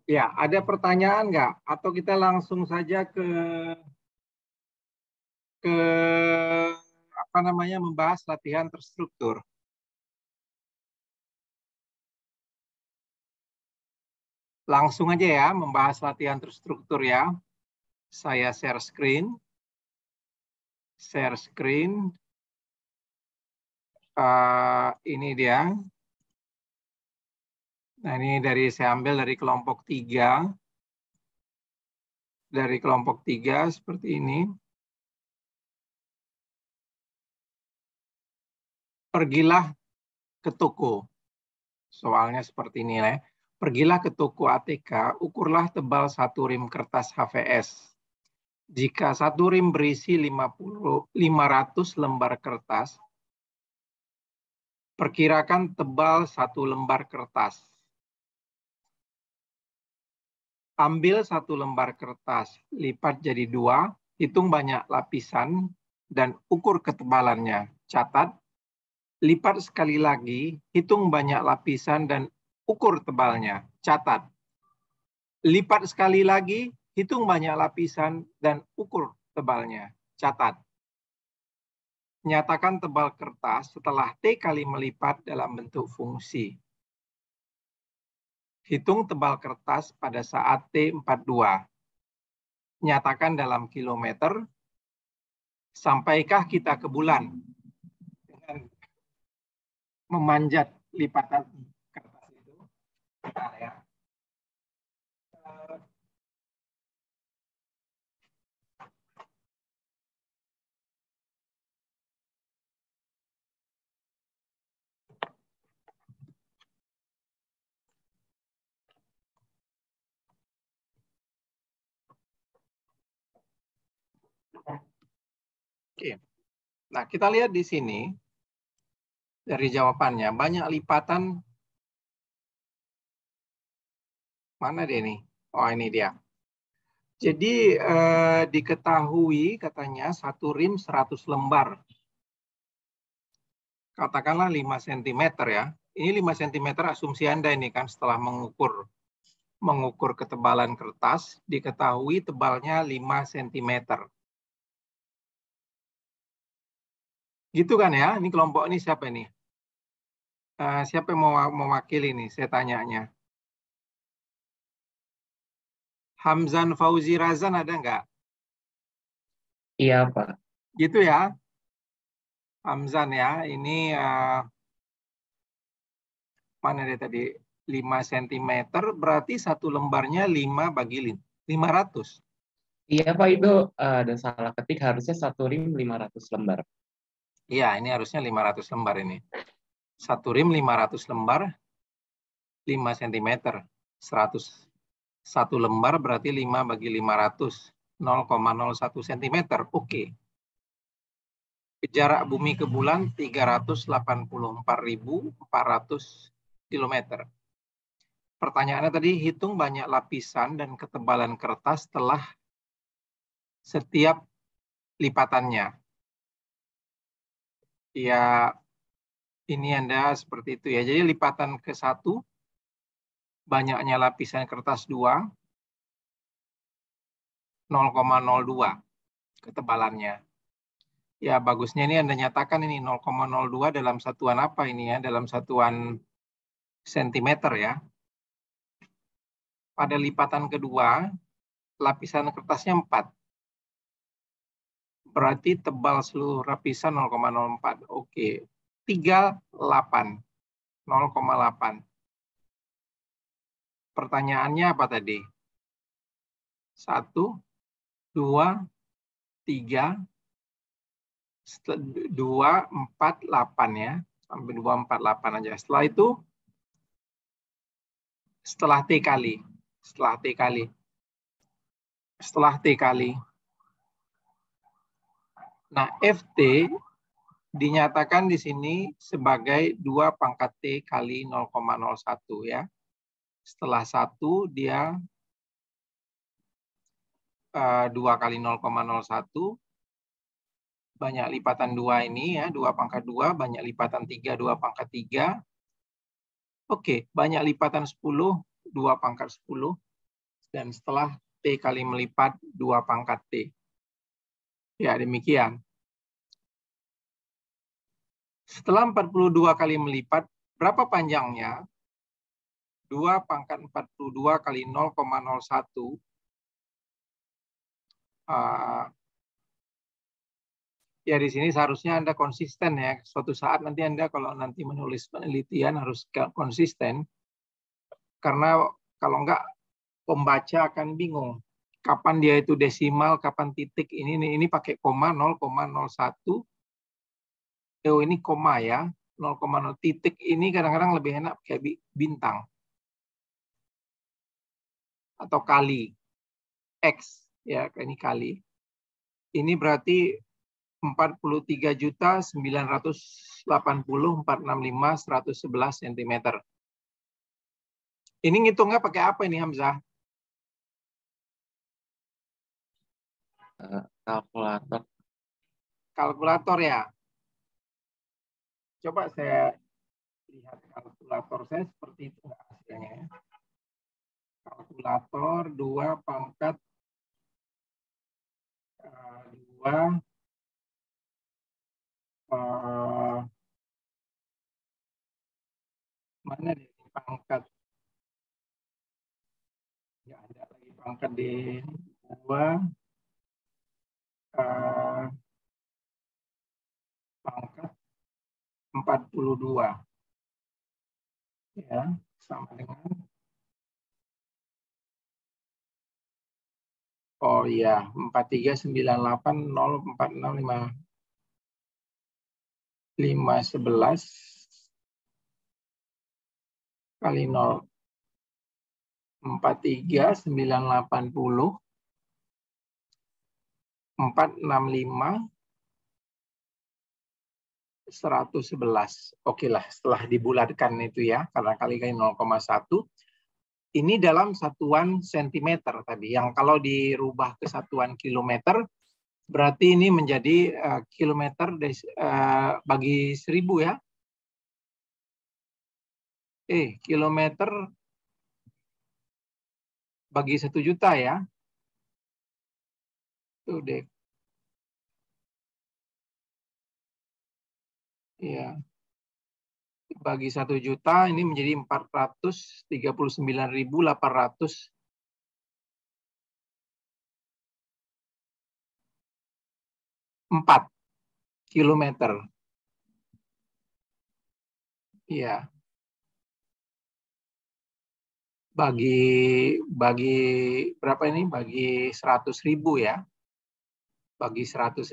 Ya, ada pertanyaan nggak? Atau kita langsung saja ke apa namanya, membahas latihan terstruktur. Langsung aja ya, membahas latihan terstruktur ya. Saya share screen. Share screen. Ini dia. Nah, ini saya ambil dari kelompok 3. Dari kelompok 3 seperti ini. Pergilah ke toko. Soalnya seperti ini ya. Pergilah ke toko ATK, ukurlah tebal 1 rim kertas HVS. Jika 1 rim berisi 500 lembar kertas, perkirakan tebal 1 lembar kertas. Ambil 1 lembar kertas, lipat jadi 2, hitung banyak lapisan, dan ukur ketebalannya. Catat, lipat sekali lagi, hitung banyak lapisan, dan ukur tebalnya. Catat, lipat sekali lagi, hitung banyak lapisan, dan ukur tebalnya. Catat. Nyatakan tebal kertas setelah T kali melipat dalam bentuk fungsi. Hitung tebal kertas pada saat T42. Nyatakan dalam kilometer. Sampaikah kita ke bulan dengan memanjat lipatan kertas itu? Bentar ya. Oke. Nah, kita lihat di sini dari jawabannya banyak lipatan. Mana dia nih? Oh, ini dia. Jadi diketahui katanya 1 rim 100 lembar. Katakanlah 5 cm ya. Ini 5 cm asumsi Anda ini kan setelah mengukur ketebalan kertas, diketahui tebalnya 5 cm. Gitu kan ya? Ini kelompok ini siapa ini? Siapa yang mau mewakili nih? Saya tanyanya. Hamzan Fauzi Razan ada nggak? Iya, Pak. Gitu ya. Hamzan ya. Ini mana dia tadi? 5 cm berarti 1 lembarnya 5 bagi 500. Iya, Pak, itu ada salah ketik, harusnya 1 rim 500 lembar. Iya, ini harusnya 500 lembar ini. 1 rim 500 lembar, 5 cm. 1 lembar berarti 5 bagi 500. 0,01 cm. Oke. Jarak bumi ke bulan 384.400 km. Pertanyaannya tadi, hitung banyak lapisan dan ketebalan kertas setelah setiap lipatannya. Ya, ini Anda seperti itu ya. Jadi lipatan ke-1, banyaknya lapisan kertas 2, 0,02 ketebalannya. Ya, bagusnya ini Anda nyatakan ini 0,02 dalam satuan apa ini ya? Dalam satuan sentimeter ya. Pada lipatan kedua, lapisan kertasnya 4. Berarti tebal seluruh lapisan 0,04. Oke. 38. 0,8. Pertanyaannya apa tadi? 1, 2, 3, 2, 4, 8 ya. Sampai 2, 4, 8 aja. Setelah itu, setelah T kali. Setelah T kali. Setelah T kali. Nah, FT dinyatakan di sini sebagai 2 pangkat T kali 0,01 ya. Setelah 1 dia 2 kali 0,01. Banyak lipatan 2 ini ya. 2 pangkat 2. Banyak lipatan 3. 2 pangkat 3. Oke. Banyak lipatan 10. 2 pangkat 10. Dan setelah T kali melipat 2 pangkat T. Ya, demikian. Setelah 42 kali melipat, berapa panjangnya? 2 pangkat 42 kali 0,01. Ya, di sini seharusnya Anda konsisten ya. Suatu saat nanti Anda kalau nanti menulis penelitian harus konsisten. Karena kalau enggak, pembaca akan bingung. Kapan dia itu desimal, kapan titik ini pakai koma 0,01. Oh, ini koma ya. 0,0 titik ini kadang-kadang lebih enak kayak bintang. Atau kali. X ya, ini kali. Ini berarti 43.980.465.111 cm. Ini ngitungnya pakai apa ini, Hamzah? Kalkulator. Kalkulator ya. Coba saya lihat kalkulator saya seperti itu nggak hasilnya ya. Kalkulator 2 pangkat 2 mana di pangkat? Nggak ada lagi pangkat di 2 pangkat 42 ya, sama dengan oh iya 4398046511 kali 0 43980 465 111. Oke lah, setelah dibulatkan itu ya, karena kali 0,1. Ini dalam satuan sentimeter tadi. Yang kalau dirubah ke satuan kilometer, berarti ini menjadi kilometer bagi 1000 ya. Kilometer bagi 1 juta ya. Itu deh. Iya. Bagi 1 juta ini menjadi 439.804 kilometer. Iya. Bagi berapa ini? Bagi 100.000 ya. Bagi 100.000.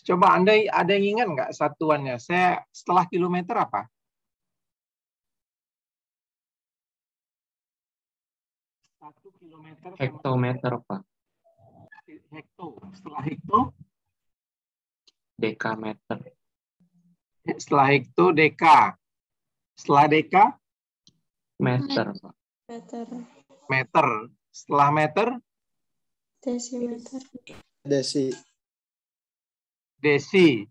Coba Anda ada yang ingat nggak satuannya? Saya setelah kilometer apa? Satu kilometer. Hektometer, Pak. Hekto. Setelah hekto? Dekameter. Setelah hekto, deka. Setelah deka? Meter, Pak. Meter. Setelah meter? Desimeter. Desi. Desi.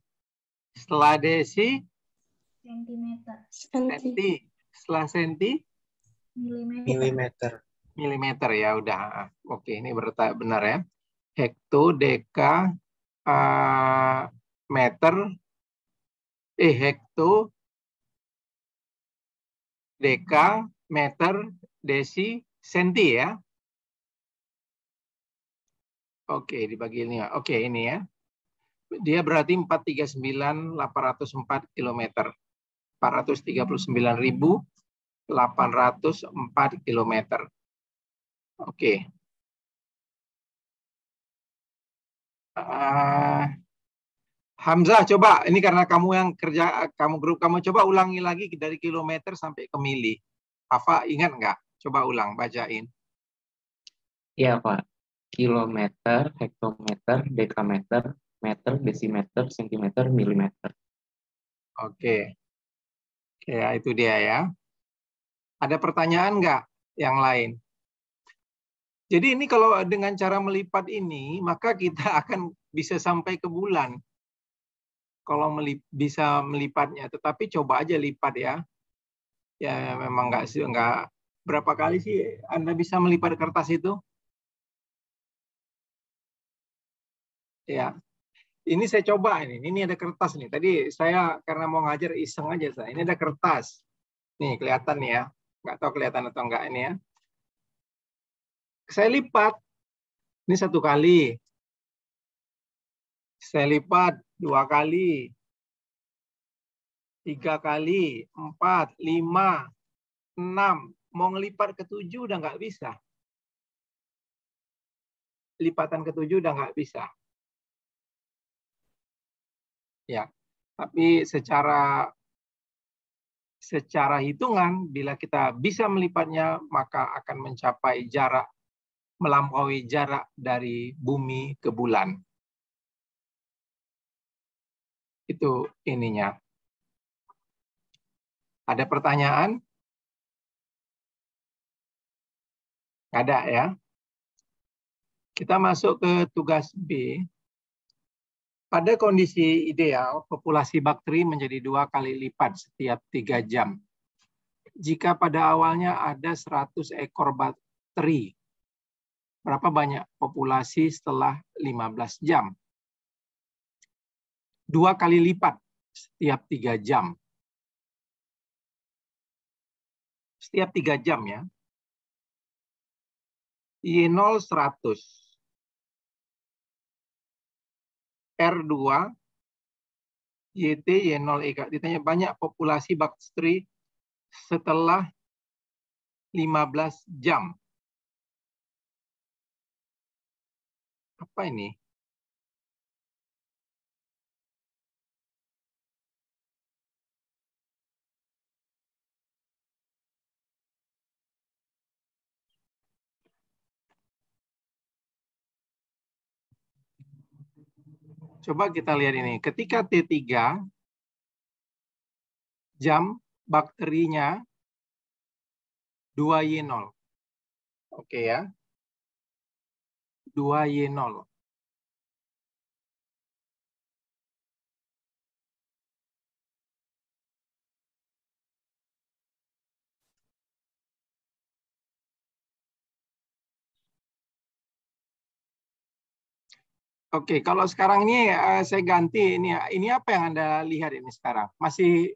Setelah desi? Sentimeter. Senti. Setelah senti? Milimeter. Milimeter ya udah. Oke, ini benar ya. Hekto, deka, meter, hekto, deka, meter, desi, senti ya. Oke, dibagi ini ya. Oke, ini ya. Dia berarti 439.804 km. 439.804 km. Oke. Hamzah, coba ini karena kamu yang kerja, grup kamu coba ulangi lagi dari kilometer sampai ke mili. Hafa ingat nggak? Coba ulang, bacain. Iya, Pak. Kilometer, hektometer, dekameter, meter, desimeter, sentimeter, milimeter. Oke. Ya, itu dia ya. Ada pertanyaan nggak yang lain? Jadi ini kalau dengan cara melipat ini, maka kita akan bisa sampai ke bulan. Kalau bisa melipatnya, tetapi coba aja lipat ya. Ya memang nggak berapa kali sih Anda bisa melipat kertas itu? Ya, ini saya coba ini. Ini ada kertas nih. Tadi saya karena mau ngajar iseng aja saya. Ini ada kertas. Nih kelihatan nih ya. Nggak tahu kelihatan atau enggak ini ya. Saya lipat. Ini 1 kali. Saya lipat 2 kali. 3 kali, 4, 5, 6. Mau ngelipat ke 7 udah nggak bisa. Lipatan ke 7 udah nggak bisa. Ya, tapi secara hitungan, bila kita bisa melipatnya, maka akan mencapai jarak, melampaui jarak dari bumi ke bulan. Itu ininya. Ada pertanyaan? Ada ya. Kita masuk ke tugas B. Pada kondisi ideal, populasi bakteri menjadi 2 kali lipat setiap 3 jam. Jika pada awalnya ada 100 ekor bakteri, berapa banyak populasi setelah 15 jam? 2 kali lipat setiap 3 jam. Setiap 3 jam ya. Y0 100. R2, YT, Y0, EK. Ditanya banyak populasi bakteri setelah 15 jam. Apa ini? Coba kita lihat ini. Ketika T3, jam bakterinya 2Y0. Oke ya. 2Y0. Oke, kalau sekarang ini saya ganti ini apa yang Anda lihat ini sekarang? Masih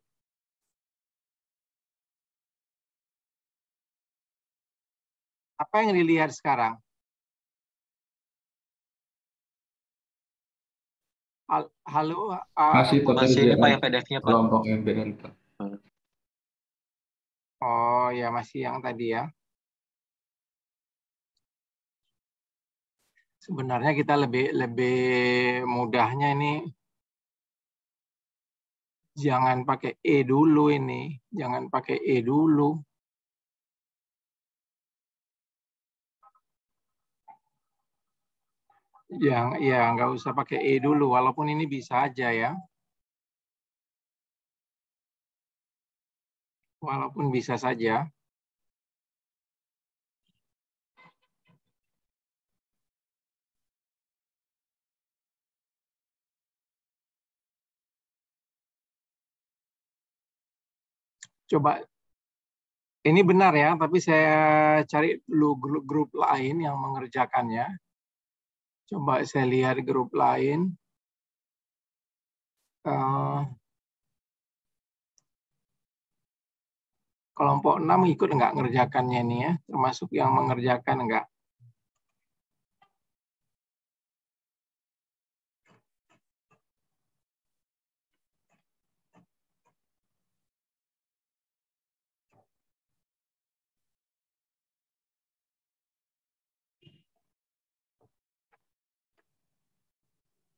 apa yang dilihat sekarang? Halo, Masih Masih ini Pak yang pekerjaan PDF-nya Pak. kelompok MBL Pak. oh ya masih yang tadi ya. Sebenarnya kita lebih mudahnya ini jangan pakai E dulu ini, jangan pakai E dulu. Ya nggak usah pakai E dulu, walaupun ini bisa aja ya. Walaupun bisa saja. Coba, ini benar ya, tapi saya cari dulu grup lain yang mengerjakannya. Coba saya lihat grup lain. Kelompok 6 ikut enggak ngerjakannya ini ya, termasuk yang mengerjakan enggak?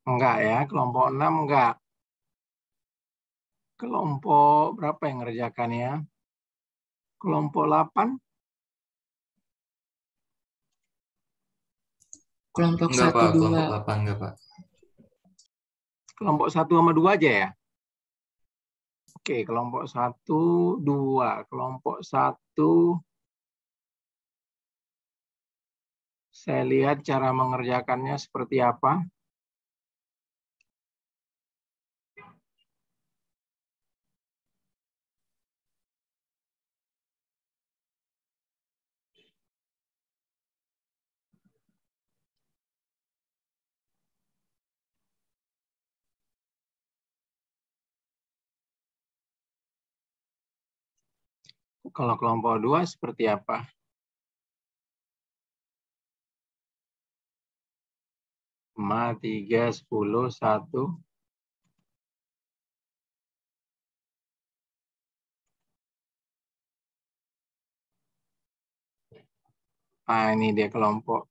Enggak ya, kelompok 6 enggak. Kelompok berapa yang ngerjakan ya? Kelompok 8? Kelompok Enggak 1, Pak, 2. kelompok 8 enggak Pak. Kelompok 1 sama 2 aja ya? Oke, kelompok 1, 2. Kelompok 1 Saya lihat cara mengerjakannya seperti apa. Kalau kelompok 2 seperti apa? Ma 3, 10, 1. Nah, ini dia kelompok.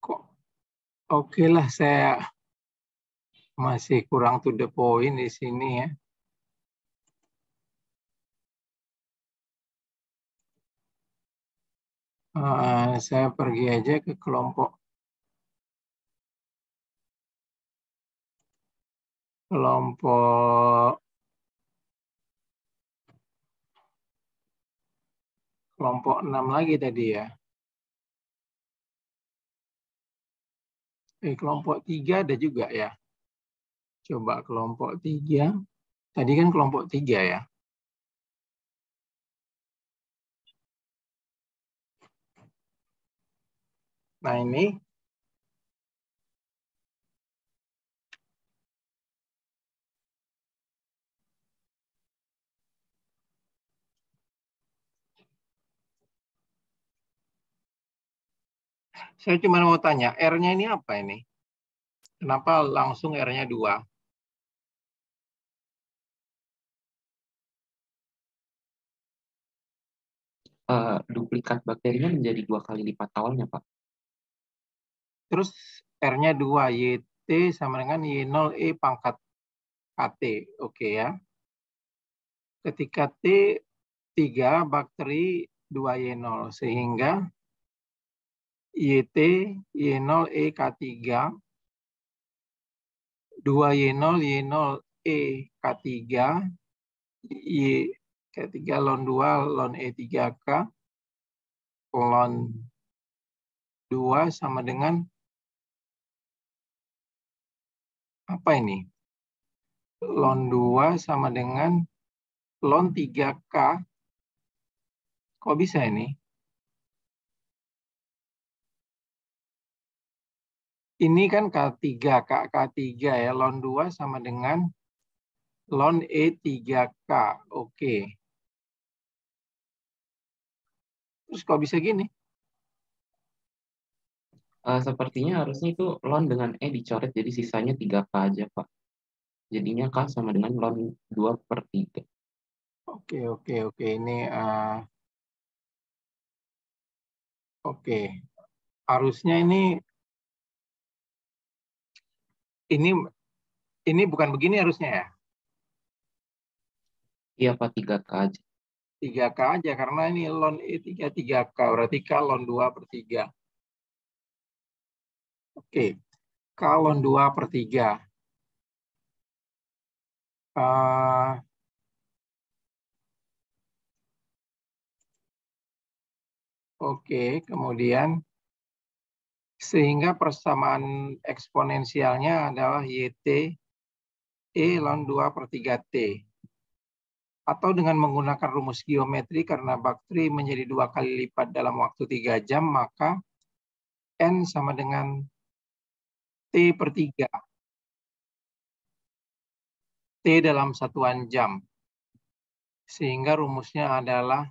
Kok oke lah, saya masih kurang to the point di sini ya. Saya pergi aja ke kelompok kelompok 6 lagi tadi ya. Kelompok 3 ada juga ya. Coba kelompok 3. Tadi kan kelompok 3 ya. Nah, ini saya cuma mau tanya, R-nya ini apa ini? Kenapa langsung R-nya 2? Duplikat bakterinya menjadi 2 kali lipat awalnya, Pak. Terus R-nya 2, YT sama dengan Y0E pangkat KT. Oke ya. Ketika T 3, bakteri 2Y0. Sehingga YT, Y0E K3, 2Y0, Y0E K3, Y K3 lon 2, lon E3K, lon 2 sama dengan apa ini? Lon 2 sama dengan lon 3K. Kok bisa ini? Ini kan K3, K3 ya. Lon 2 sama dengan lon E3K. Oke. Terus kok bisa gini? Sepertinya harusnya itu lon dengan E dicoret, jadi sisanya 3K aja, Pak. Jadinya K sama dengan lon 2/3. Oke. Ini oke. Harusnya ini bukan begini harusnya ya. Iya, Pak, 3K aja. 3K aja karena ini lon E3 3K, berarti K lon 2/3. Oke. K lon 2/3. Oke, kemudian sehingga persamaan eksponensialnya adalah YT E ln 2/3T. Atau dengan menggunakan rumus geometri karena bakteri menjadi 2 kali lipat dalam waktu 3 jam, maka N sama dengan T/3. T dalam satuan jam. Sehingga rumusnya adalah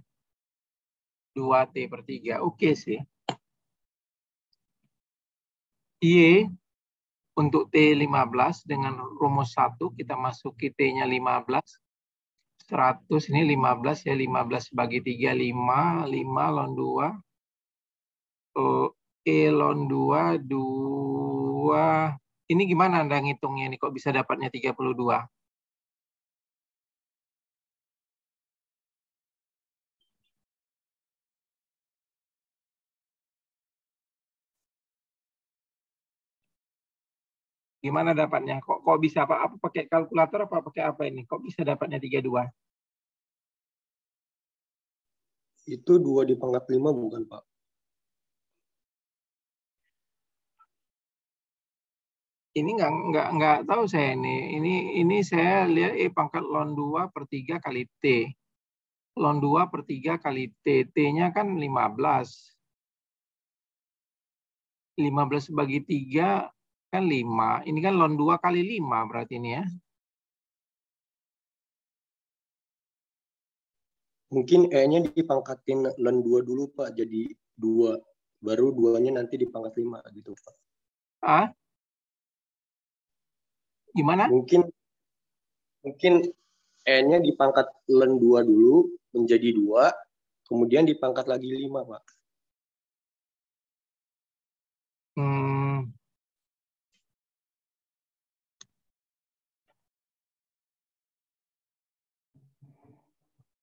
2T/3. Oke sih. Y untuk T15 dengan rumus 1 kita masuki T-nya 15. 100 ini 15 ya, 15 bagi 3, 5 lon 2. E lon 2, 2. Ini gimana Anda ngitungnya ini kok bisa dapatnya 32? Gimana dapatnya? Kok bisa apa pakai kalkulator apa pakai apa ini? Kok bisa dapatnya 32? Itu 2 di pangkat 5 bukan, Pak? Ini nggak tahu saya ini. Ini saya lihat pangkat ln 2 per 3 kali T. Ln 2 per 3 kali T. T-nya kan 15. 15 bagi 3 kan 5. Ini kan ln 2 kali 5 berarti ini ya. Mungkin E-nya dipangkatin ln 2 dulu, Pak. Jadi 2. Baru 2-nya nanti dipangkat 5 gitu, Pak. Ah? Gimana? Mungkin E-nya dipangkat ln 2 dulu menjadi 2, kemudian dipangkat lagi 5, Pak.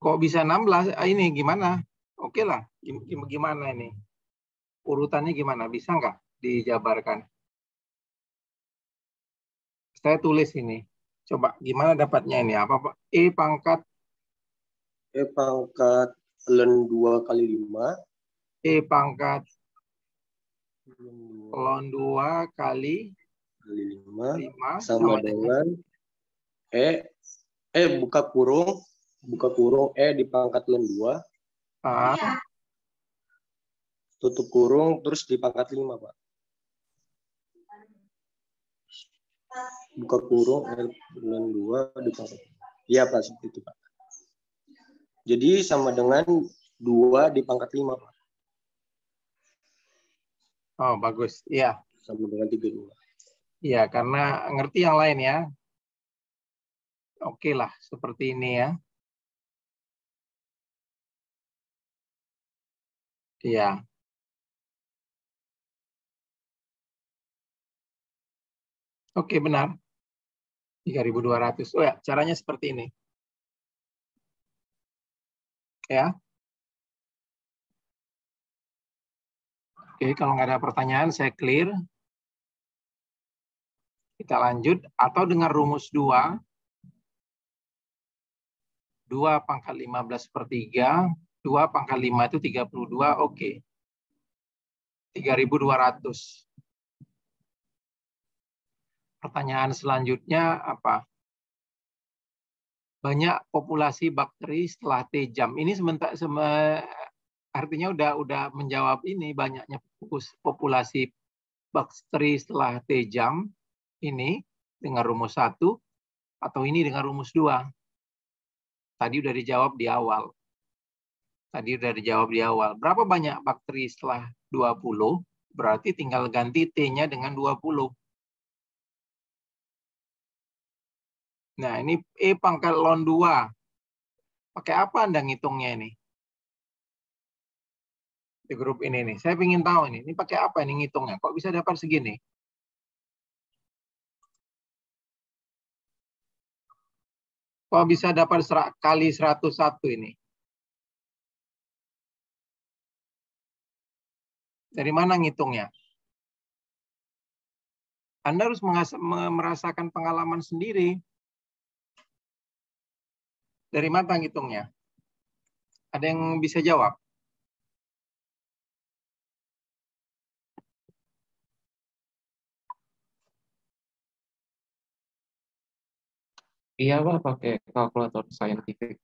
Kok bisa 16? Ini gimana? Oke lah. Gimana ini? Urutannya gimana? Bisa nggak dijabarkan? Saya tulis ini. Coba gimana dapatnya ini? Apa Pak? E pangkat ln 2 kali 5. E pangkat ln 2 kali 5 sama dengan buka kurung E dipangkat ln 2. Tutup kurung terus dipangkat 5, Pak. Buka kurung ln 2 dipangkat. Iya, Pak, seperti itu, Pak. Jadi sama dengan 2 dipangkat 5, Pak. Oh, bagus. Iya. Sama dengan 32. Iya, karena ngerti yang lain ya. Oke lah, seperti ini ya. Iya. Oke, benar. 3.200. Oh ya, caranya seperti ini. Ya. Oke, kalau nggak ada pertanyaan, saya clear. Kita lanjut. Atau dengan rumus 2. 2 pangkat 15 per 3. 2 pangkat 5 itu 32. Oke. 3.200. Pertanyaan selanjutnya apa? Banyak populasi bakteri setelah T-jam. Ini artinya udah menjawab ini banyaknya populasi bakteri setelah T-jam ini dengan rumus 1 atau ini dengan rumus 2. Tadi udah dijawab di awal. Berapa banyak bakteri setelah 20? Berarti tinggal ganti T-nya dengan 20. Nah, ini E pangkat ln 2. Pakai apa Anda ngitungnya ini? Di grup ini nih. Saya ingin tahu ini pakai apa ini ngitungnya? Kok bisa dapat segini? Kok bisa dapat kali 101 ini? Dari mana ngitungnya? Anda harus merasakan pengalaman sendiri. Dari mana ngitungnya? Ada yang bisa jawab? Iya, Pak, pakai kalkulator saintifik.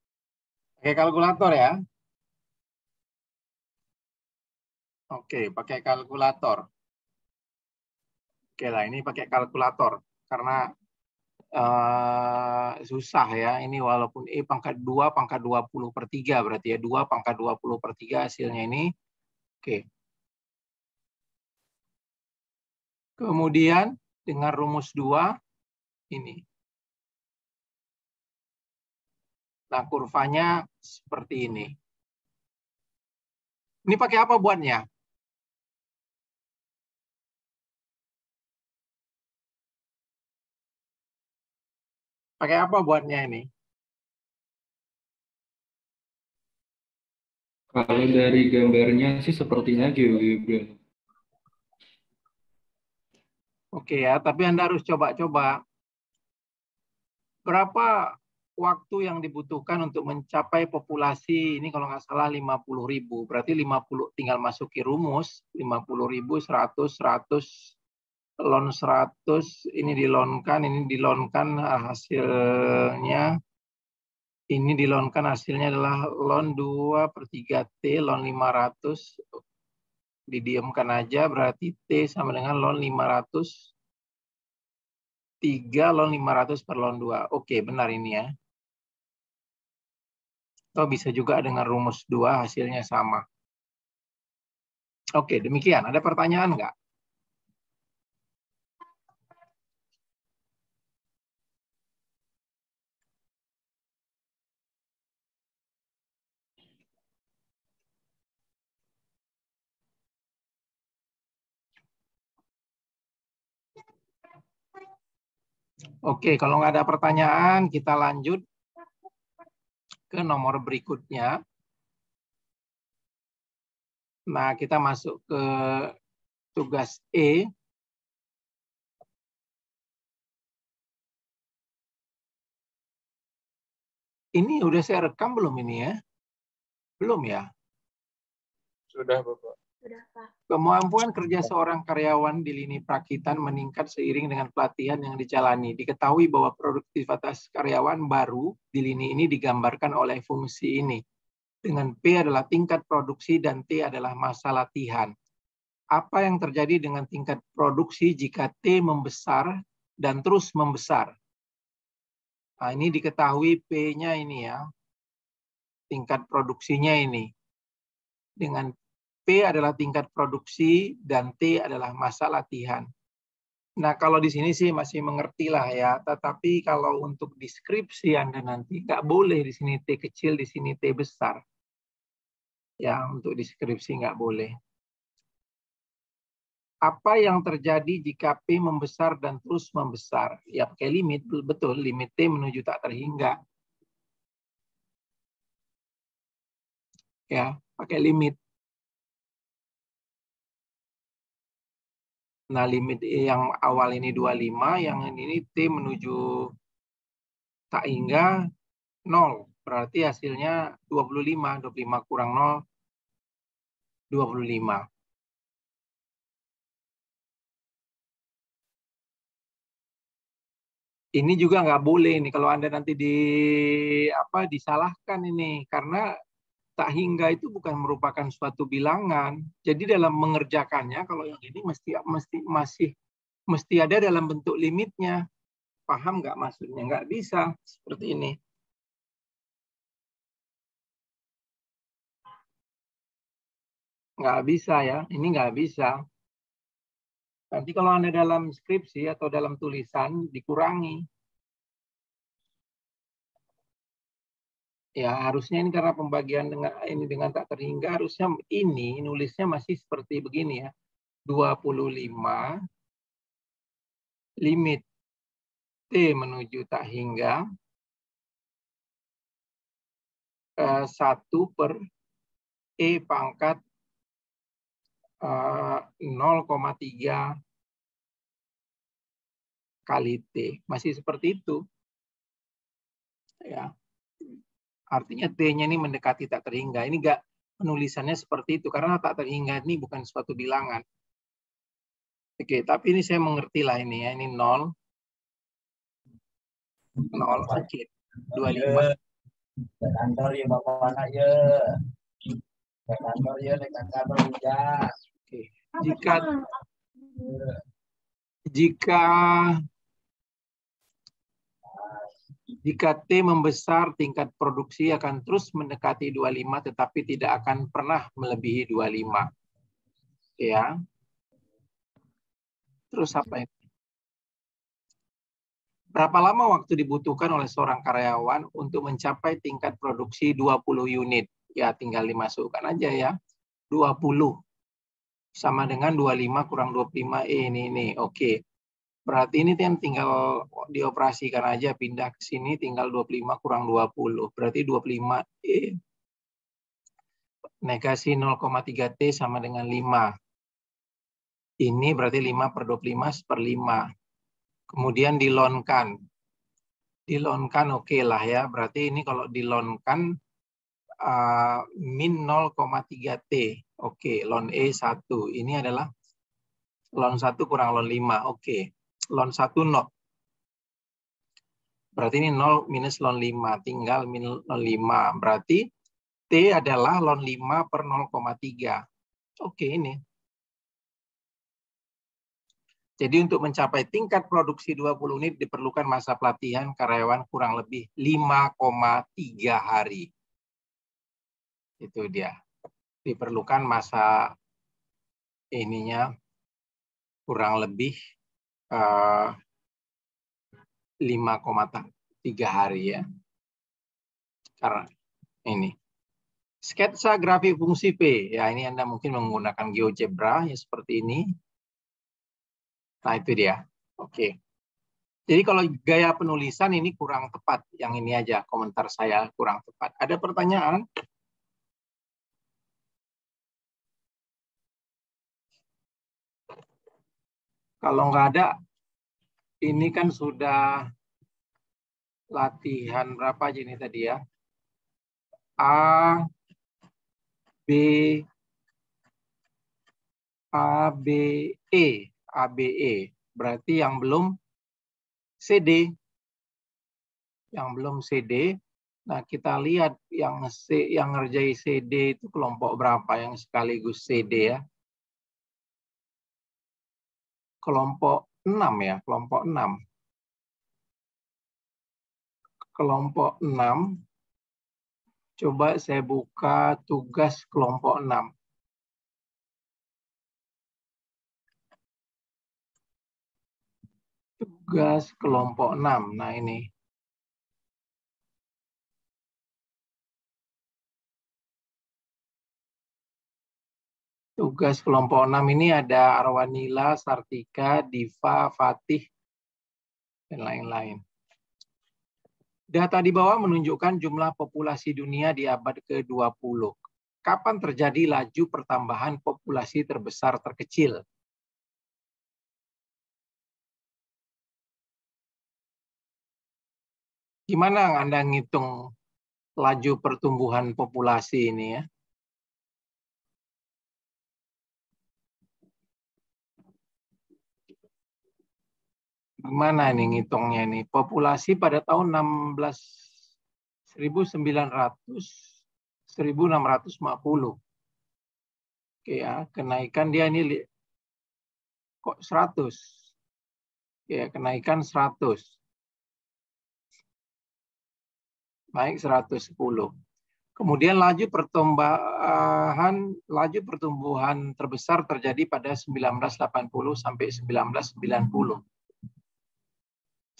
Pakai kalkulator ya? Oke, pakai kalkulator. Oke lah, ini pakai kalkulator. Karena susah ya. Ini walaupun E pangkat 2 pangkat 20 per 3 berarti ya. 2 pangkat 20 per 3 hasilnya ini. Oke. Kemudian dengan rumus 2 ini. Nah, kurvanya seperti ini. Ini pakai apa buatnya? Pakai apa buatnya ini? Kalau dari gambarnya sih sepertinya GeoGebra. Oke ya, tapi Anda harus coba-coba. Berapa waktu yang dibutuhkan untuk mencapai populasi ini kalau nggak salah 50.000. Berarti 50 tinggal masuki rumus 50.000 100 lon 100 ini dilonkan hasilnya adalah lon 2/3 T lon 500 didiamkan aja berarti T sama dengan lon 500 3 lon 500 per lon 2. Oke, benar ini ya. Atau bisa juga dengan rumus 2 hasilnya sama. Oke, demikian. Ada pertanyaan nggak? Oke, kalau nggak ada pertanyaan, kita lanjut ke nomor berikutnya. Nah, kita masuk ke tugas E. Ini udah saya rekam belum ini ya? Belum ya? Sudah, Bapak. Sudah, Pak. Kemampuan kerja seorang karyawan di lini perakitan meningkat seiring dengan pelatihan yang dijalani. Diketahui bahwa produktivitas karyawan baru di lini ini digambarkan oleh fungsi ini. Dengan P adalah tingkat produksi dan T adalah masa latihan. Apa yang terjadi dengan tingkat produksi jika T membesar dan terus membesar? Nah, ini diketahui P-nya ini ya. Tingkat produksinya ini. Dengan P adalah tingkat produksi dan T adalah masa latihan. Nah, kalau di sini sih masih mengerti lah ya. Tetapi kalau untuk deskripsi Anda nanti nggak boleh di sini T kecil, di sini T besar. Ya, untuk deskripsi nggak boleh. Apa yang terjadi jika P membesar dan terus membesar? Ya, pakai limit, betul. Limit T menuju tak terhingga. Ya, pakai limit. Nah, limit yang awal ini 25, yang ini T menuju tak hingga 0. Berarti hasilnya 25. 25 kurang 0, 25. Ini juga nggak boleh nih kalau Anda nanti disalahkan ini. Karena tak hingga itu bukan merupakan suatu bilangan. Jadi dalam mengerjakannya kalau yang ini mesti ada dalam bentuk limitnya. Paham nggak maksudnya? Nggak bisa seperti ini. Nggak bisa ya. Ini nggak bisa. Nanti kalau Anda dalam skripsi atau dalam tulisan dikurangi. Ya, harusnya ini karena pembagian dengan tak terhingga, harusnya ini nulisnya masih seperti begini ya. 25 limit T menuju tak hingga 1 per E pangkat 0,3 kali T. Masih seperti itu. Ya. Artinya T-nya ini mendekati tak terhingga. Ini enggak penulisannya seperti itu. Karena tak terhingga ini bukan suatu bilangan. Oke, tapi ini saya mengerti lah ini ya. Ini 0. 0, oke. 25. Ke kantor ya Bapak anak ya. Ke kantor ya, ke kantor ya. Oke. Jika T membesar, tingkat produksi akan terus mendekati 25, tetapi tidak akan pernah melebihi 25. Ya. Terus apa ini? Berapa lama waktu dibutuhkan oleh seorang karyawan untuk mencapai tingkat produksi 20 unit? Ya, tinggal dimasukkan aja ya. 20 sama dengan 25 kurang 25 ini. Oke. Berarti ini tinggal dioperasikan aja, pindah ke sini tinggal 25 kurang 20. Berarti 25 negasi 0,3 T sama dengan 5. Ini berarti 5/25 1/5. Kemudian dilonkan. Dilonkan oke lah ya. Berarti ini kalau dilonkan min 0,3T. Oke, ln E 1. Ini adalah ln 1 kurang ln 5. Oke, ln 1 0. Berarti ini 0 minus ln 5. Tinggal min ln 5. Berarti T adalah ln 5/0,3. Oke, ini. Jadi untuk mencapai tingkat produksi 20 unit diperlukan masa pelatihan karyawan kurang lebih 5,3 hari. Itu dia. Diperlukan masa ininya kurang lebih 5,3 hari ya. Karena ini. Sketsa grafik fungsi P. Ya, ini Anda mungkin menggunakan GeoGebra ya seperti ini. Nah, itu dia. Oke. Jadi kalau gaya penulisan ini kurang tepat. Yang ini aja komentar saya kurang tepat. Ada pertanyaan? Kalau nggak ada, ini kan sudah latihan berapa aja ini tadi ya? A, B, E. Berarti yang belum CD. Yang belum CD. Nah, kita lihat yang ngerjai CD itu kelompok berapa yang sekaligus CD ya? Kelompok 6 ya, kelompok 6. Kelompok 6. Coba saya buka tugas kelompok 6. Tugas kelompok 6. Nah, ini. Tugas kelompok 6 ini ada Arwanila, Sartika, Diva, Fatih, dan lain-lain. Data di bawah menunjukkan jumlah populasi dunia di abad ke-20. Kapan terjadi laju pertambahan populasi terbesar terkecil? Gimana Anda ngitung laju pertumbuhan populasi ini ya? Gimana ini ngitungnya ini? Populasi pada tahun 1650. Oke ya, kenaikan dia ini kok 100. Ya, kenaikan 100. Naik 110. Kemudian laju pertumbuhan terbesar terjadi pada 1980 sampai 1990.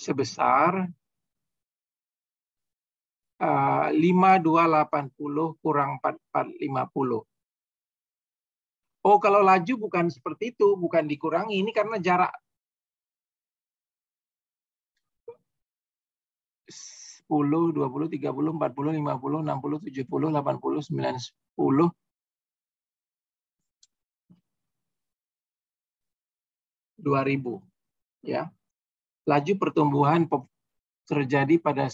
Sebesar 5280 kurang 4450. Oh, kalau laju bukan seperti itu, bukan dikurangi. Ini karena jarak 10, 20, 30, 40, 50, 60, 70, 80, 90, 10. 2000. Ya. Laju pertumbuhan terjadi pada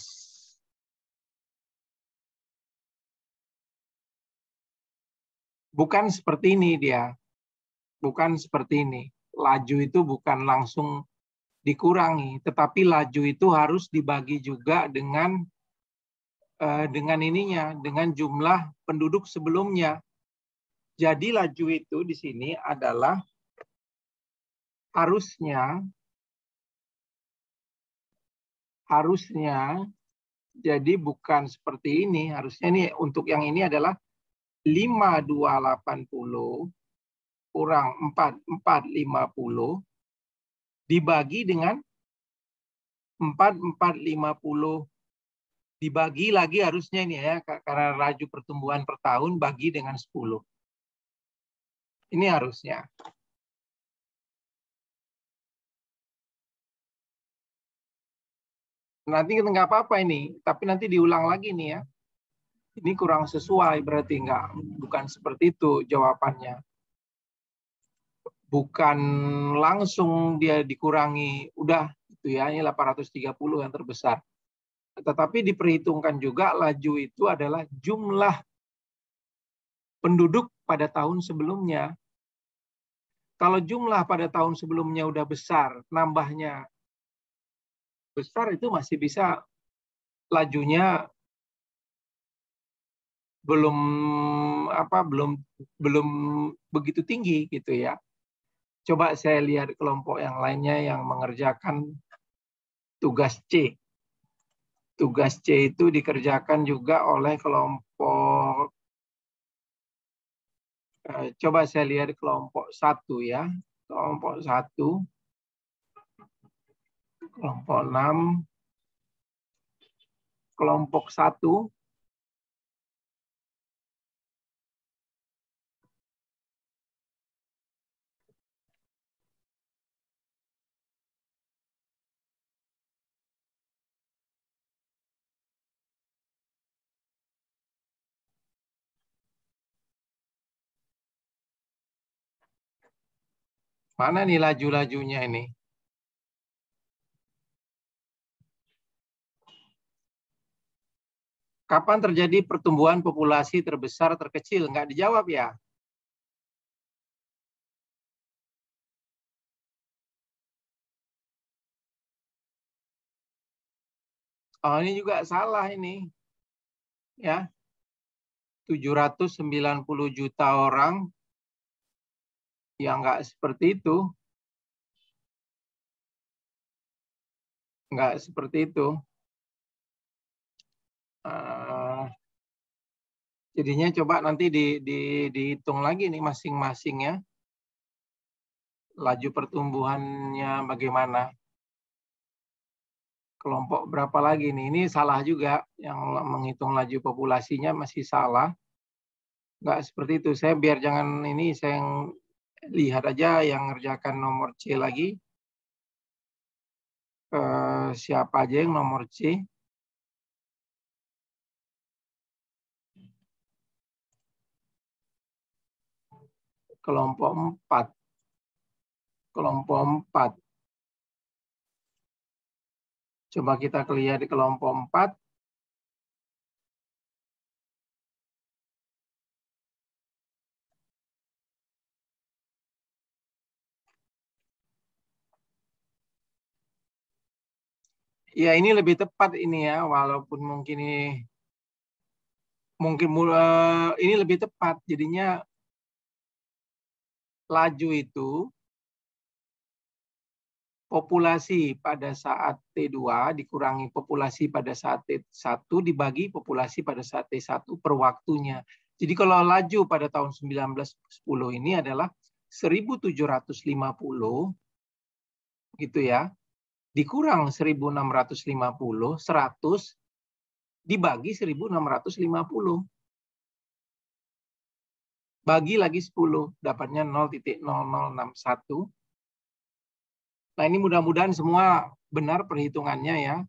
bukan seperti ini dia. Bukan seperti ini. Laju itu bukan langsung dikurangi, tetapi laju itu harus dibagi juga dengan ininya, dengan jumlah penduduk sebelumnya. Jadi laju itu di sini adalah harusnya jadi bukan seperti ini. Harusnya ini untuk yang ini adalah 5280 kurang 4450 dibagi dengan 4450 dibagi lagi harusnya ini ya, karena laju pertumbuhan per tahun bagi dengan 10. Ini harusnya. Nanti nggak apa-apa ini, tapi nanti diulang lagi nih ya. Ini kurang sesuai, berarti bukan seperti itu jawabannya. bukan langsung dia dikurangi, udah itu ya, ini 830 yang terbesar. Tetapi diperhitungkan juga laju itu adalah jumlah penduduk pada tahun sebelumnya. Kalau jumlah pada tahun sebelumnya udah besar, nambahnya besar, itu masih bisa lajunya belum begitu tinggi gitu ya. Coba saya lihat kelompok yang lainnya yang mengerjakan tugas C. Tugas C itu dikerjakan juga oleh kelompok, coba saya lihat kelompok 1 ya. Kelompok 1, kelompok 6, kelompok 1. Mana nih laju-lajunya ini? Kapan terjadi pertumbuhan populasi terbesar terkecil? Nggak dijawab ya? Oh, ini juga salah ini. Ya. 790 juta orang, yang nggak seperti itu. Nggak seperti itu. Jadinya coba nanti dihitung lagi nih masing-masing ya. Laju pertumbuhannya bagaimana. Kelompok berapa lagi nih? Ini salah juga. Yang menghitung laju populasinya masih salah. Nggak seperti itu. Saya biar jangan ini, saya lihat aja yang ngerjakan nomor C lagi. Siapa aja yang nomor C? Kelompok 4. Kelompok 4. Coba kita lihat di kelompok 4. Ya, ini lebih tepat ini ya, walaupun mungkin ini lebih tepat. Jadinya laju itu populasi pada saat T2 dikurangi populasi pada saat T1 dibagi populasi pada saat T1 per waktunya. Jadi kalau laju pada tahun 1910 ini adalah 1750 gitu ya. Dikurang 1650, 100 dibagi 1650. Bagi lagi 10, dapatnya 0,0061. Nah, ini mudah-mudahan semua benar perhitungannya ya.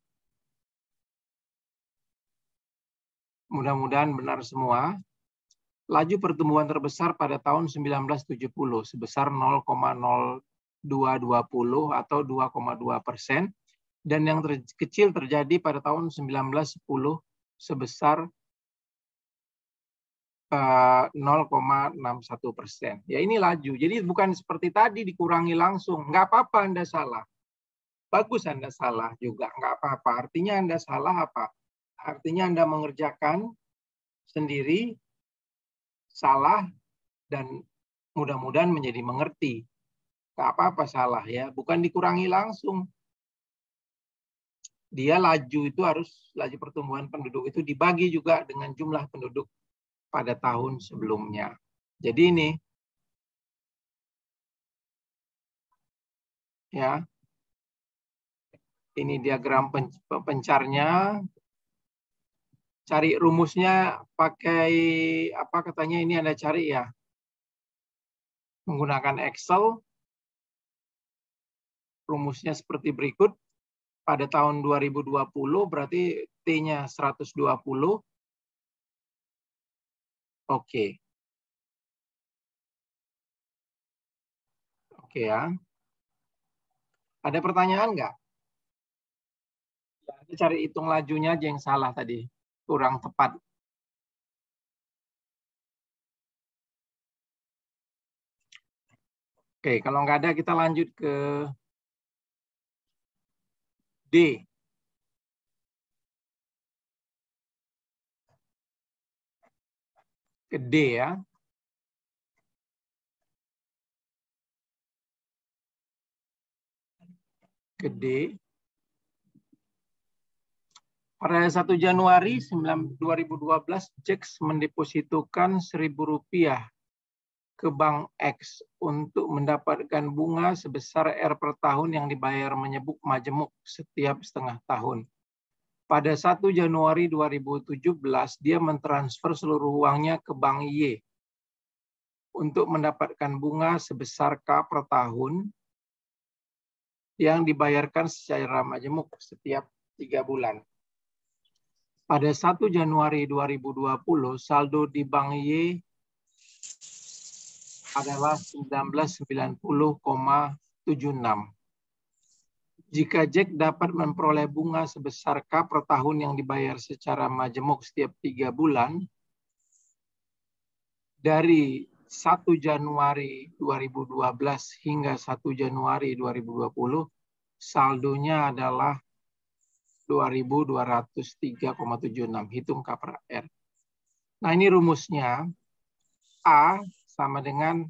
Mudah-mudahan benar semua. Laju pertumbuhan terbesar pada tahun 1970 sebesar 0,0220 atau 2,2%. Dan yang kecil terjadi pada tahun 1910 sebesar 0,61%. Ya, ini laju. Jadi bukan seperti tadi dikurangi langsung. Nggak apa-apa Anda salah. Bagus Anda salah juga. Nggak apa-apa. Artinya Anda salah apa? Artinya Anda mengerjakan sendiri, salah, dan mudah-mudahan menjadi mengerti. Nggak apa-apa salah ya. Bukan dikurangi langsung. Dia laju itu harus, laju pertumbuhan penduduk itu dibagi juga dengan jumlah penduduk pada tahun sebelumnya. Jadi ini ya, ini diagram pencarnya. Cari rumusnya pakai apa katanya ini Anda cari ya. Menggunakan Excel. Rumusnya seperti berikut. Pada tahun 2020 berarti T-nya 120. Oke. Oke ya. Ada pertanyaan nggak? Ya, cari hitung lajunya aja yang salah tadi. Kurang tepat. Oke, kalau nggak ada kita lanjut ke D. Ke D ya. Ke D. Pada 1 Januari 2012, Jax mendepositokan Rp1.000 ke Bank X untuk mendapatkan bunga sebesar R per tahun yang dibayar menyebut majemuk setiap setengah tahun. Pada 1 Januari 2017, dia mentransfer seluruh uangnya ke Bank Y untuk mendapatkan bunga sebesar K per tahun yang dibayarkan secara majemuk setiap 3 bulan. Pada 1 Januari 2020, saldo di Bank Y adalah 1990,76. Jika Jack dapat memperoleh bunga sebesar K per tahun yang dibayar secara majemuk setiap 3 bulan, dari 1 Januari 2012 hingga 1 Januari 2020, saldonya adalah 2.203,76. Hitung K per R. Nah, ini rumusnya. A sama dengan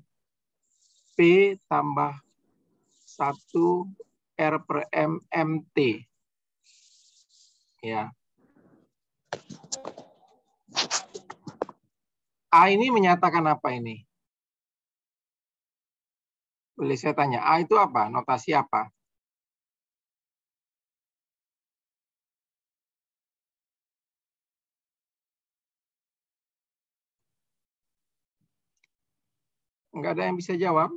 P tambah 1 R per M MT. Ya. A ini menyatakan apa ini? Boleh saya tanya, A itu apa? Notasi apa? Enggak ada yang bisa jawab?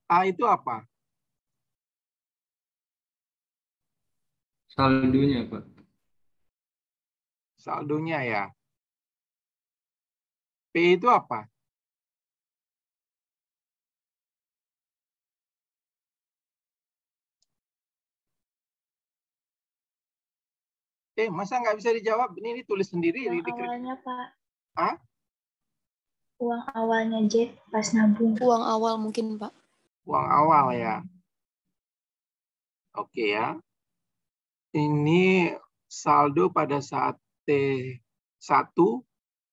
A itu apa? Saldonya, Pak. Saldonya ya. P itu apa? Masa nggak bisa dijawab? Ini ditulis sendiri. Uang awalnya, Pak. Hah? Uang awalnya Jack pas nabung. Uang awal mungkin, Pak. Uang awal ya. Oke ya. Ini saldo pada saat T1.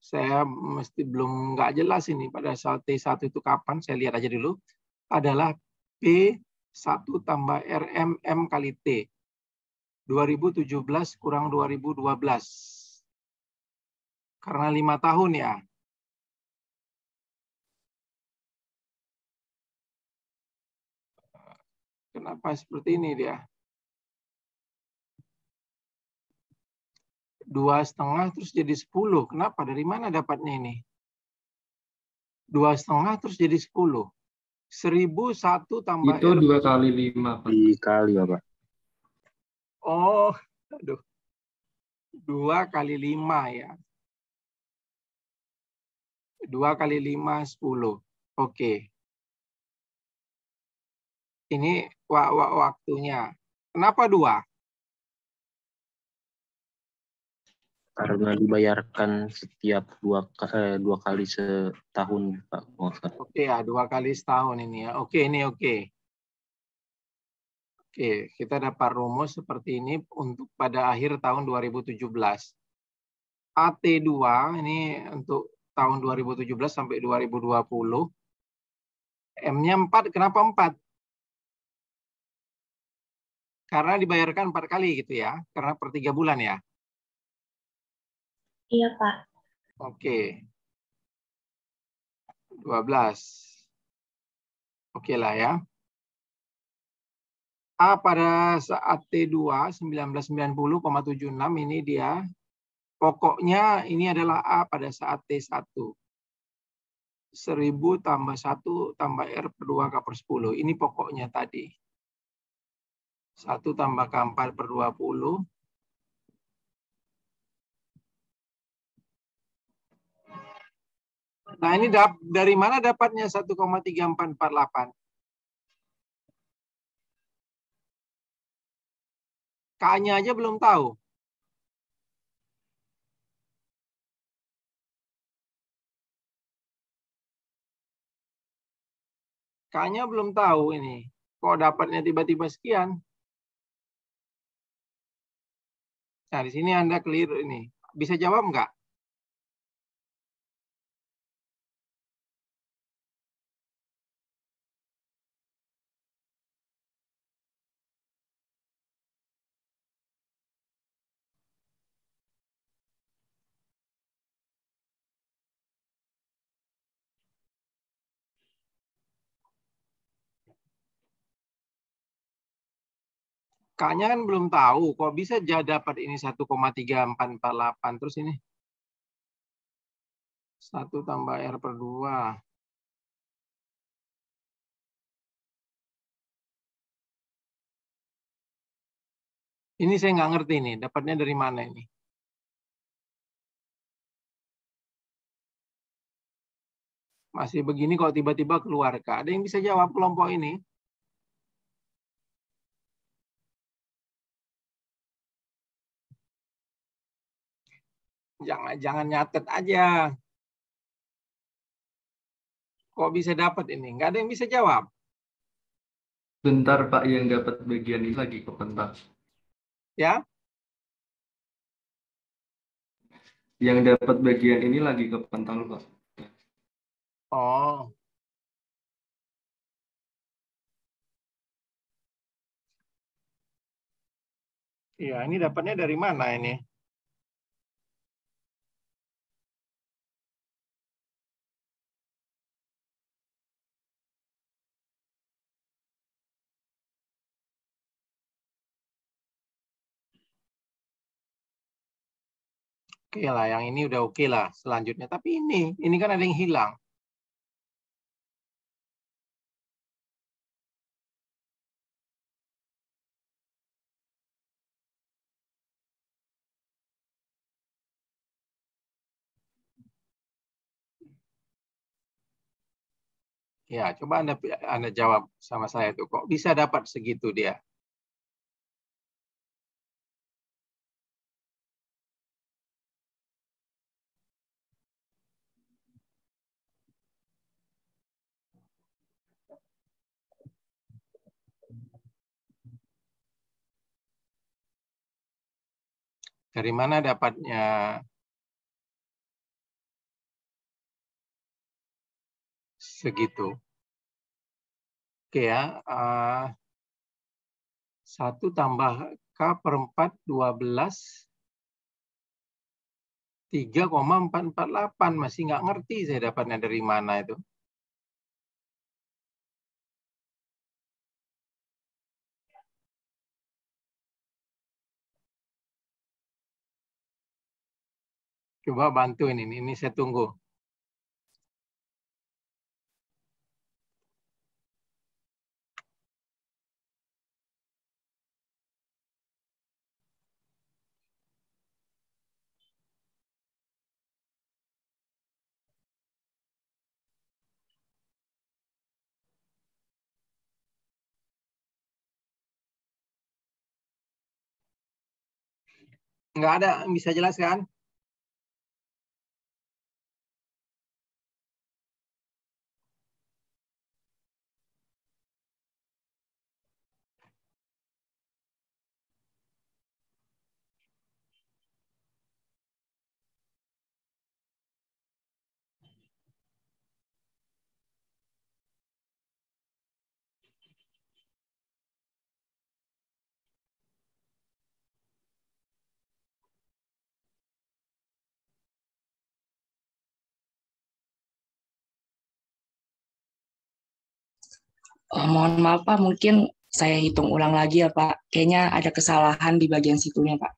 Saya mesti belum nggak jelas ini pada saat T1 itu kapan. Saya lihat aja dulu. Adalah P1 tambah RMM kali T. 2017 kurang 2012. Karena 5 tahun ya. Kenapa seperti ini dia? 2,5 terus jadi 10. Kenapa? Dari mana dapatnya ini? 2,5 terus jadi 10. 1.001 tambah Itu 2 kali 5, Pak. Dikali ya, Pak. Oh, aduh. 2 kali 5 ya. 2 kali 5, 10. Oke. Ini waktunya. Kenapa 2? Karena dibayarkan setiap dua kali setahun, Pak. Oke ya, 2 kali setahun ini ya. Oke, ini oke. Oke, kita dapat rumus seperti ini untuk pada akhir tahun 2017. AT2 ini untuk tahun 2017 sampai 2020. M-nya 4, kenapa 4? Karena dibayarkan 4 kali gitu ya, karena per 3 bulan ya. Iya, Pak. Oke. 12. Oke lah ya. A pada saat T2 1990,76 ini dia. Pokoknya ini adalah A pada saat T1. 1000 tambah 1 tambah R per 2 K per 10. Ini pokoknya tadi. 1 tambah K4 per 20. Nah, ini dari mana dapatnya 1,3448? K-nya aja belum tahu. K-nya belum tahu ini. Kok dapatnya tiba-tiba sekian? Nah, di sini Anda keliru ini. Bisa jawab nggak? K-nya kan belum tahu. Kok bisa dapat ini 1,3448? Terus ini 1 tambah R per 2. Ini saya nggak ngerti nih. Dapatnya dari mana ini? Masih begini kok tiba-tiba keluar K. Ada yang bisa jawab kelompok ini? Jangan nyatet aja. Kok bisa dapat ini? Nggak ada yang bisa jawab. Bentar Pak, yang dapat bagian ini lagi kepental. Ya? Yang dapat bagian ini lagi kepental Pak. Oh. Iya, ini dapatnya dari mana ini? Oke lah, yang ini udah oke lah selanjutnya. Tapi ini kan ada yang hilang. Ya, coba Anda jawab sama saya tuh. Kok bisa dapat segitu dia? Dari mana dapatnya segitu? Oke ya. 1 tambah K per 4, 12. 3,448. Masih nggak ngerti saya dapatnya dari mana itu. Coba bantu ini saya tunggu. Nggak ada yang bisa jelaskan? Mohon maaf Pak, mungkin saya hitung ulang lagi ya Pak. Kayaknya ada kesalahan di bagian situnya Pak.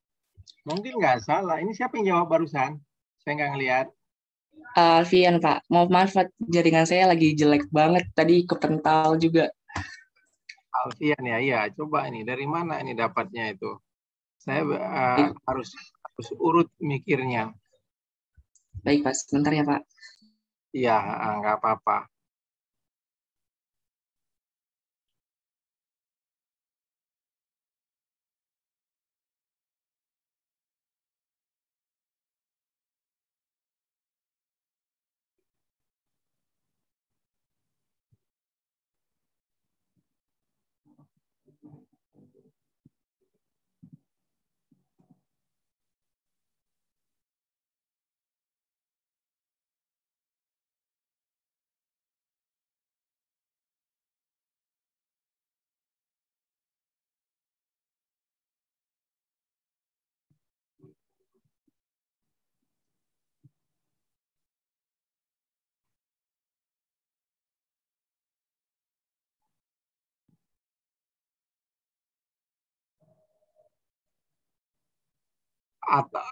Mungkin nggak salah. Ini siapa yang jawab barusan? Saya nggak ngelihat. Alfian Pak, maaf Pak, jaringan saya lagi jelek banget. Tadi kepental juga. Alfian ya, iya. Coba ini dari mana ini dapatnya itu? Saya harus urut mikirnya. Baik Pak, sebentar ya Pak. Ya, nggak apa-apa.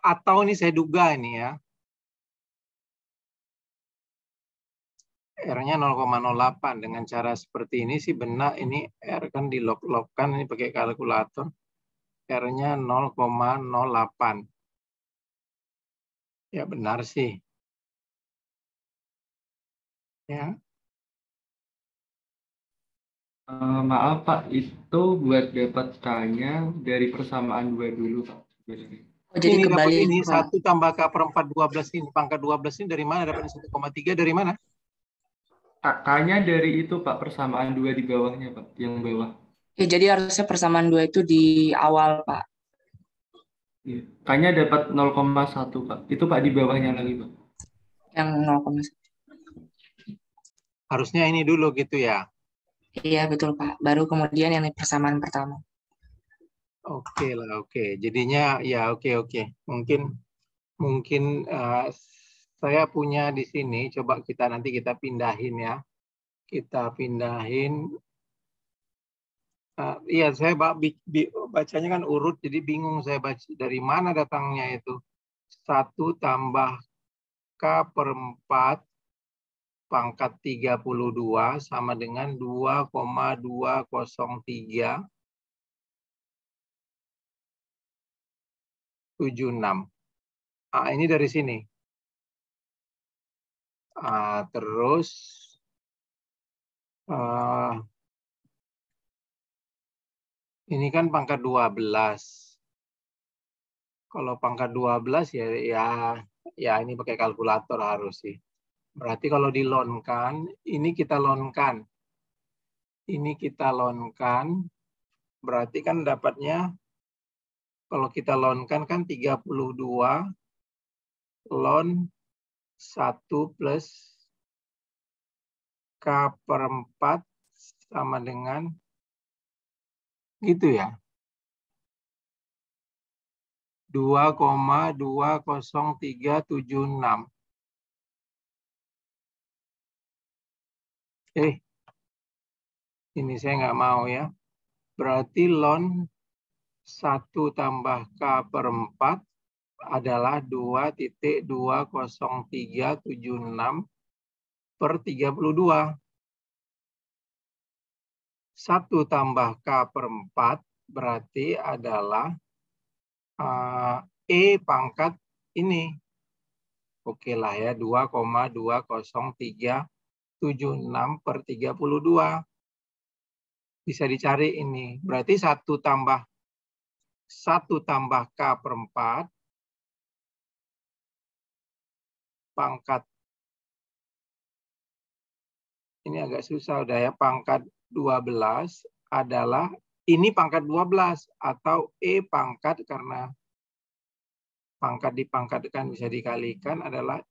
Atau ini saya duga ini ya, R-nya 0,08. Dengan cara seperti ini sih benar, ini R kan di lock-lockkan ini pakai kalkulator. R-nya 0,08. Ya benar sih. Ya. Maaf Pak, itu buat dapat K-nya dari persamaan 2 dulu Pak. Oh, jadi Ini dapat kebalik, ini Pak. 1 tambah K/4 12 ini. Pangkat 12 ini dari mana? Dapat 1,3 dari mana? K-nya dari itu Pak, persamaan 2 di bawahnya Pak, yang bawah. Ya, jadi harusnya persamaan 2 itu di awal, Pak. Iya. K-nya dapat 0,1 Pak. Itu Pak di bawahnya lagi Pak. Yang 0,1. Harusnya ini dulu gitu ya. Iya, betul, Pak. Baru kemudian yang persamaan pertama. Oke lah, oke. Jadinya ya oke. Mungkin saya punya di sini. Coba nanti kita pindahin ya. Kita pindahin. Iya, saya bacanya kan urut, jadi bingung saya baca dari mana datangnya itu. 1 tambah K/4 pangkat 32 sama dengan 2,20376. Ini dari sini. Terus ini kan pangkat 12. Kalau pangkat 12 ya ini pakai kalkulator harus sih. Berarti kalau dilonkan, ini kita lonkan. Ini kita lonkan, berarti kan dapatnya kalau kita lonkan kan 32 lon 1 plus K/4 sama dengan gitu ya. 2,20376. Ini saya nggak mau ya. Berarti ln 1 tambah K/4 adalah 2,20376 per 32. 1 tambah K/4 berarti adalah E pangkat ini. Oke lah ya, 2,20376 per 32. Bisa dicari ini. Berarti 1 tambah K/4 pangkat ini agak susah udah ya, pangkat 12 adalah ini pangkat 12 atau E pangkat, karena pangkat dipangkatkan bisa dikalikan, adalah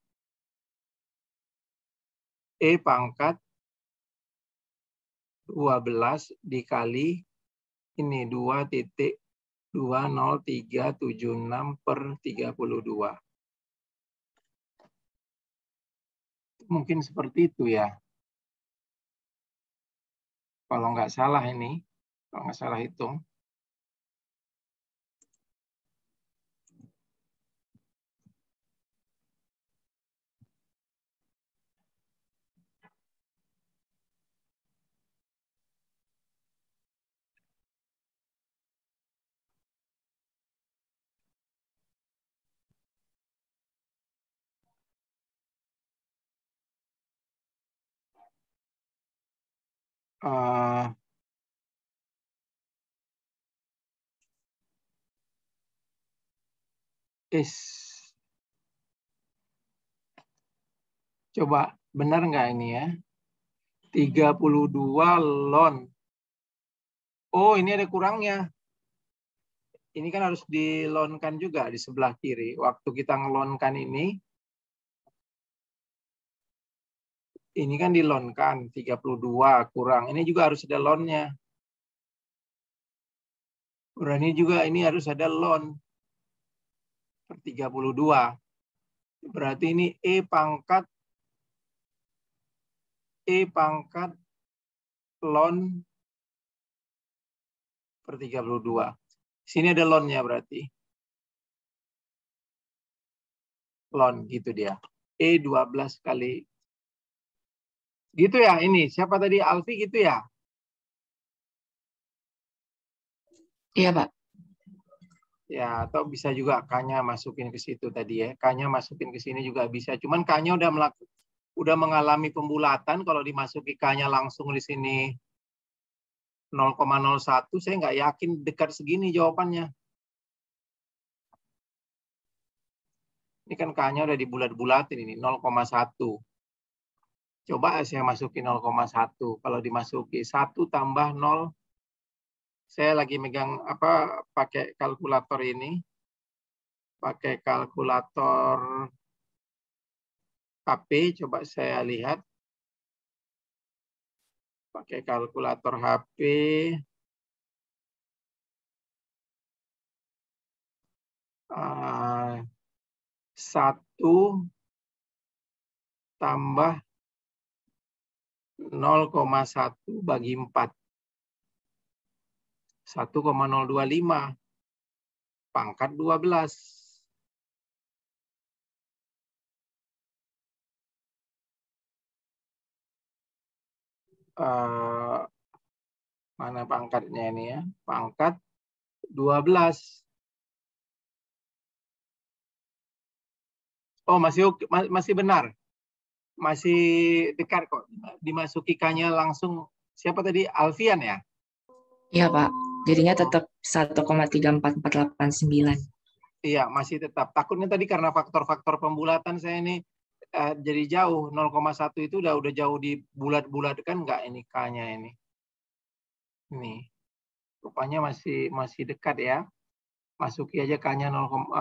E pangkat 12 dikali ini 2,20376 per 32. Mungkin seperti itu ya. Kalau nggak salah ini, kalau nggak salah hitung. Coba benar nggak ini ya? 32 lon. Oh, ini ada kurangnya. Ini kan harus dilonkan juga di sebelah kiri. Waktu kita ngelonkan ini kan dilonkan 32 kurang. Ini juga harus ada lonnya. Berarti juga ini harus ada lon per 32. Berarti ini E pangkat lon per 32. Sini ada lonnya berarti. Lon gitu dia. E 12 kali. Gitu ya ini. Siapa tadi? Alfi gitu ya? Iya, Pak. Ya, atau bisa juga K-nya masukin ke situ tadi ya. K-nya masukin ke sini juga bisa. Cuman K-nya udah mengalami pembulatan. Kalau dimasuki K-nya langsung di sini 0,01, saya nggak yakin dekat segini jawabannya. Ini kan K-nya udah dibulat-bulatin ini, 0,1. Coba saya masukin 0,1. Kalau dimasuki 1 tambah 0, saya lagi megang pakai kalkulator ini. Pakai kalkulator HP, coba saya lihat. Pakai kalkulator HP. 1 tambah 0,1 bagi 4. 1,025 pangkat 12. Mana pangkatnya ini ya? Pangkat 12. Oh, masih benar. Masih dekat kok. Dimasuki K-nya langsung. Siapa tadi? Alfian ya? Iya, Pak. Jadinya tetap 1,34489. Iya, masih tetap. Takutnya tadi karena faktor-faktor pembulatan saya ini jadi jauh. 0,1 itu udah jauh di bulat-bulat kan enggak ini K-nya ini. Ini. Rupanya masih dekat ya. Masuki aja K-nya 0,1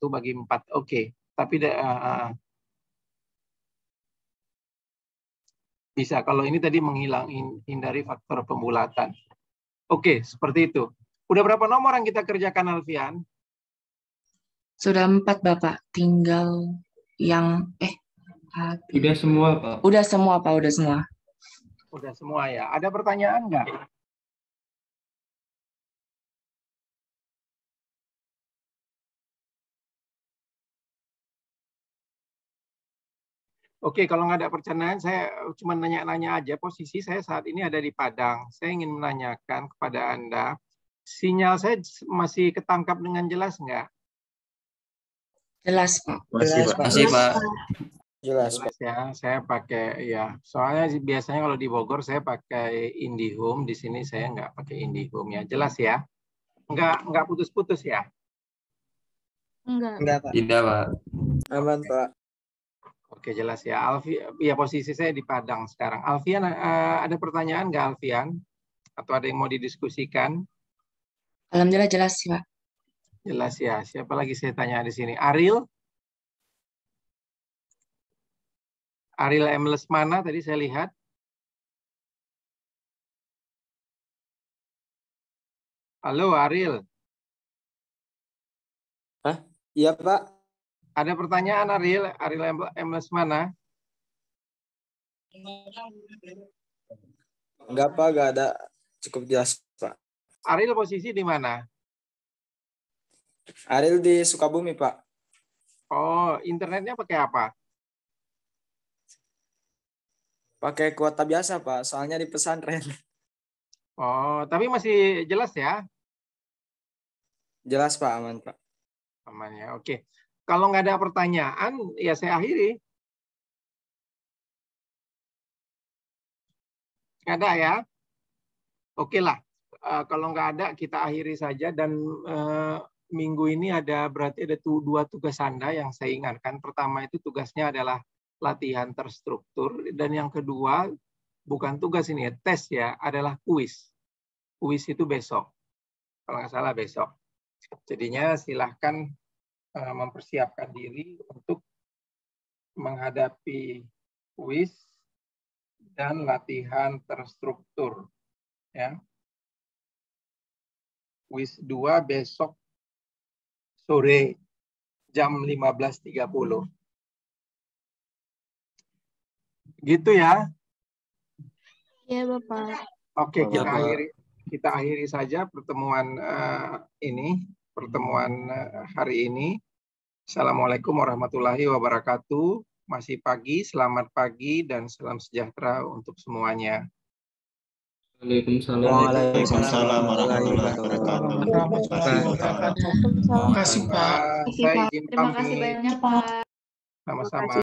bagi 4. Oke. Tapi bisa. Kalau ini tadi hindari faktor pembulatan. Oke, seperti itu. Udah berapa nomor yang kita kerjakan, Alfian? Sudah 4, Bapak. Tinggal yang Udah semua, Pak. Udah semua, Pak. Udah semua. Udah semua ya. Ada pertanyaan nggak? Oke, kalau nggak ada pertanyaan, saya cuma nanya-nanya aja. Posisi saya saat ini ada di Padang. Saya ingin menanyakan kepada Anda, sinyal saya masih ketangkap dengan jelas nggak? Jelas, Pak. Masih, Pak. Masih, Pak. Jelas, Pak. Ya, saya pakai ya. Soalnya biasanya kalau di Bogor saya pakai IndiHome, di sini saya nggak pakai IndiHome ya. Jelas ya? Nggak putus-putus ya? Enggak. Pak. Tidak, Pak. Aman, Pak. Oke, jelas ya. Ya posisi saya di Padang sekarang. Alfian, ada pertanyaan nggak Alfian? Atau ada yang mau didiskusikan? Alhamdulillah jelas sih, Pak. Jelas ya. Siapa lagi saya tanya di sini? Ariel M. Lesmana tadi saya lihat. Halo Ariel. Iya, Pak. Ada pertanyaan Ariel M. Lesmana? Enggak, Pak. Enggak ada. Cukup jelas, Pak. Ariel posisi di mana? Ariel di Sukabumi, Pak. Oh, internetnya pakai apa? Pakai kuota biasa, Pak. Soalnya di pesantren. Oh, tapi masih jelas ya? Jelas, Pak. Aman, Pak. Aman ya, oke. Kalau nggak ada pertanyaan, ya saya akhiri. Nggak ada ya? Oke lah. Kalau nggak ada, kita akhiri saja. Dan minggu ini berarti ada dua tugas Anda yang saya ingatkan. Pertama itu tugasnya adalah latihan terstruktur. Dan yang kedua, bukan tugas ini ya, tes ya, adalah kuis. Kuis itu besok. Kalau nggak salah besok. Jadinya silahkan mempersiapkan diri untuk menghadapi kuis dan latihan terstruktur. Ya. Kuis 2 besok sore jam 15.30. Gitu ya. Iya, Bapak. Oke, kita akhiri saja pertemuan hari ini. Assalamualaikum warahmatullahi wabarakatuh. Masih pagi, selamat pagi dan salam sejahtera untuk semuanya. Waalaikumsalam warahmatullahi wabarakatuh. Terima kasih, Pak. Saya izin Terima kasih pamit. banyak, Pak. Sama-sama.